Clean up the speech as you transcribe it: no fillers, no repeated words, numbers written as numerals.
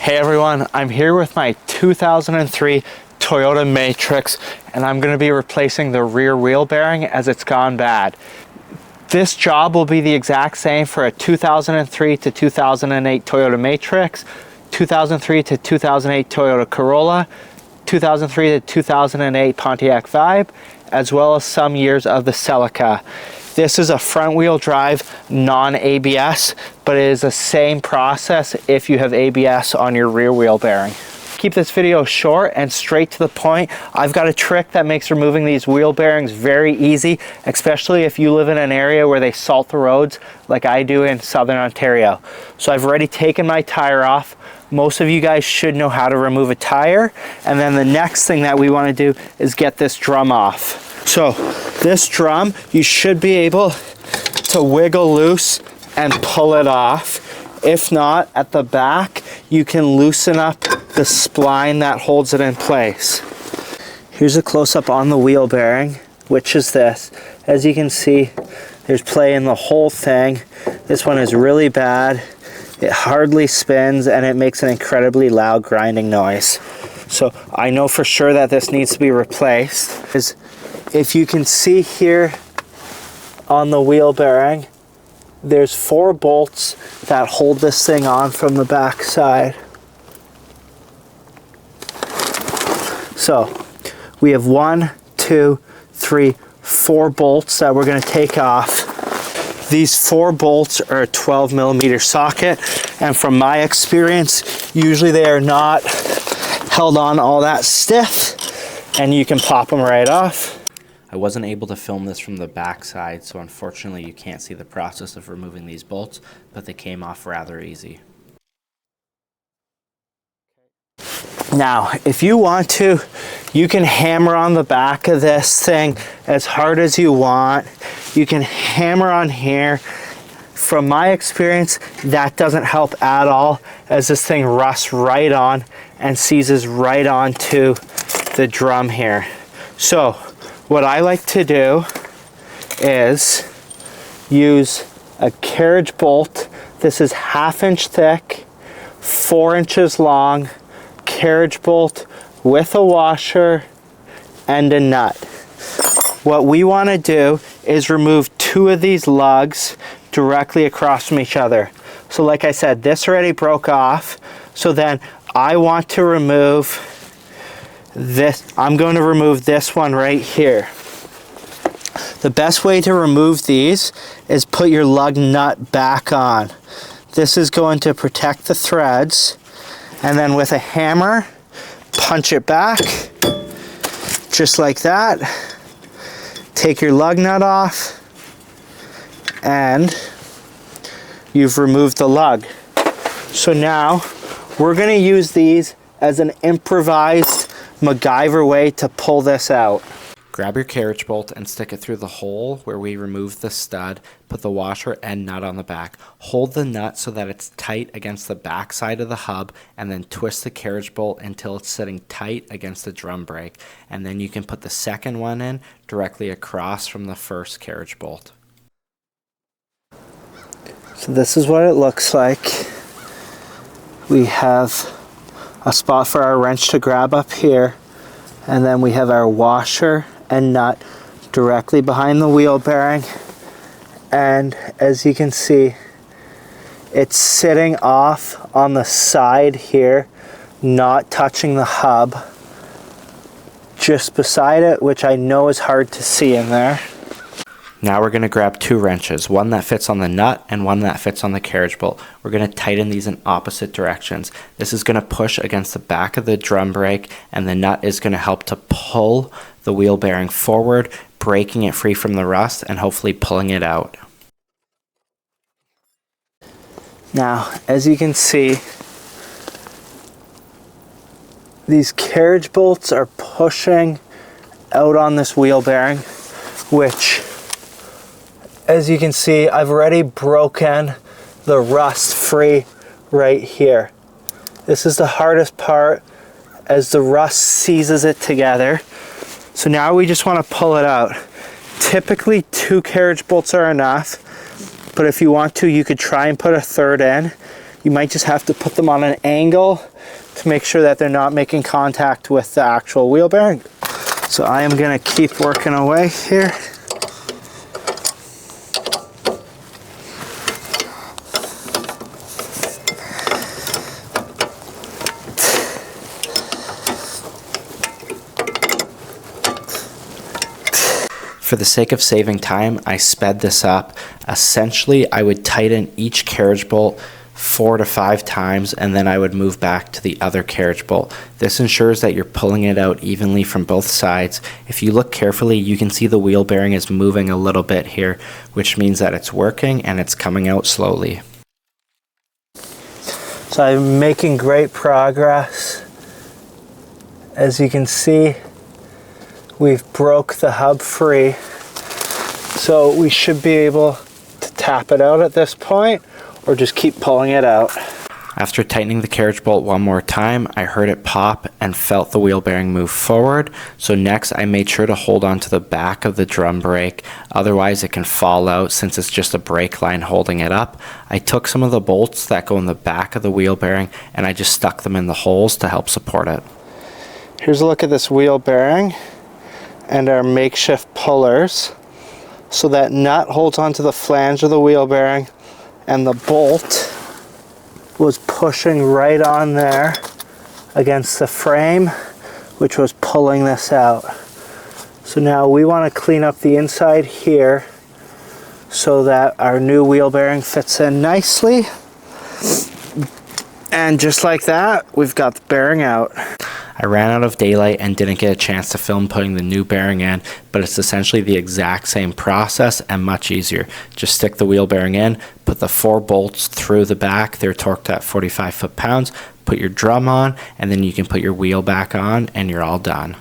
Hey everyone, I'm here with my 2003 Toyota Matrix and I'm going to be replacing the rear wheel bearing as it's gone bad. This job will be the exact same for a 2003 to 2008 Toyota Matrix, 2003 to 2008 Toyota Corolla, 2003 to 2008 Pontiac Vibe, as well as some years of the Celica. This is a front wheel drive, non-ABS, but it is the same process if you have ABS on your rear wheel bearing. Keep this video short and straight to the point. I've got a trick that makes removing these wheel bearings very easy, especially if you live in an area where they salt the roads like I do in Southern Ontario. So I've already taken my tire off. Most of you guys should know how to remove a tire. And then the next thing that we want to do is get this drum off. So this drum, you should be able to wiggle loose and pull it off. If not, at the back, you can loosen up the spline that holds it in place. Here's a close-up on the wheel bearing, which is this. As you can see, there's play in the whole thing. This one is really bad. It hardly spins and it makes an incredibly loud grinding noise. So I know for sure that this needs to be replaced. If you can see here on the wheel bearing, there's 4 bolts that hold this thing on from the back side. So we have 1, 2, 3, 4 bolts that we're going to take off. These 4 bolts are a 12mm socket, and from my experience, usually they are not held on all that stiff, and you can pop them right off. I wasn't able to film this from the back side, so unfortunately you can't see the process of removing these bolts, but they came off rather easy. Now, if you want to, you can hammer on the back of this thing as hard as you want. You can hammer on here. From my experience, that doesn't help at all, as this thing rusts right on and seizes right onto the drum here. So what I like to do is use a carriage bolt. This is 1/2 inch thick, 4 inches long, carriage bolt with a washer and a nut. What we want to do is remove 2 of these lugs directly across from each other. So like I said, this already broke off. So then I want to remove this. I'm going to remove this one right here. The best way to remove these is put your lug nut back on. This is going to protect the threads, and then with a hammer, punch it back, just like that. Take your lug nut off, and you've removed the lug. So now we're going to use these as an improvised MacGyver way to pull this out. Grab your carriage bolt and stick it through the hole where we removed the stud. Put the washer and nut on the back. Hold the nut so that it's tight against the back side of the hub, and then twist the carriage bolt until it's sitting tight against the drum brake. And then you can put the second one in directly across from the first carriage bolt. So this is what it looks like. We have a spot for our wrench to grab up here, and then we have our washer and nut directly behind the wheel bearing. And as you can see, it's sitting off on the side here, not touching the hub, just beside it, which I know is hard to see in there. Now we're going to grab 2 wrenches, one that fits on the nut and one that fits on the carriage bolt. We're going to tighten these in opposite directions. This is going to push against the back of the drum brake, and the nut is going to help to pull the wheel bearing forward, breaking it free from the rust and hopefully pulling it out. Now, as you can see, these carriage bolts are pushing out on this wheel bearing, which, as you can see, I've already broken the rust free right here. This is the hardest part, as the rust seizes it together. So now we just want to pull it out. Typically 2 carriage bolts are enough, but if you want to, you could try and put a 3rd in. You might just have to put them on an angle to make sure that they're not making contact with the actual wheel bearing. So I am gonna keep working away here. For the sake of saving time, I sped this up. Essentially, I would tighten each carriage bolt 4 to 5 times, and then I would move back to the other carriage bolt. This ensures that you're pulling it out evenly from both sides. If you look carefully, you can see the wheel bearing is moving a little bit here, which means that it's working and it's coming out slowly. So I'm making great progress. As you can see, we've broke the hub free. So we should be able to tap it out at this point, or just keep pulling it out. After tightening the carriage bolt one more time, I heard it pop and felt the wheel bearing move forward. So next I made sure to hold on to the back of the drum brake, otherwise it can fall out since it's just a brake line holding it up. I took some of the bolts that go in the back of the wheel bearing and I just stuck them in the holes to help support it. Here's a look at this wheel bearing and our makeshift pullers. So that nut holds onto the flange of the wheel bearing, and the bolt was pushing right on there against the frame, which was pulling this out. So now we want to clean up the inside here so that our new wheel bearing fits in nicely. And just like that, we've got the bearing out. I ran out of daylight and didn't get a chance to film putting the new bearing in, but it's essentially the exact same process and much easier. Just stick the wheel bearing in, put the 4 bolts through the back, they're torqued at 45 foot-pounds, put your drum on, and then you can put your wheel back on and you're all done.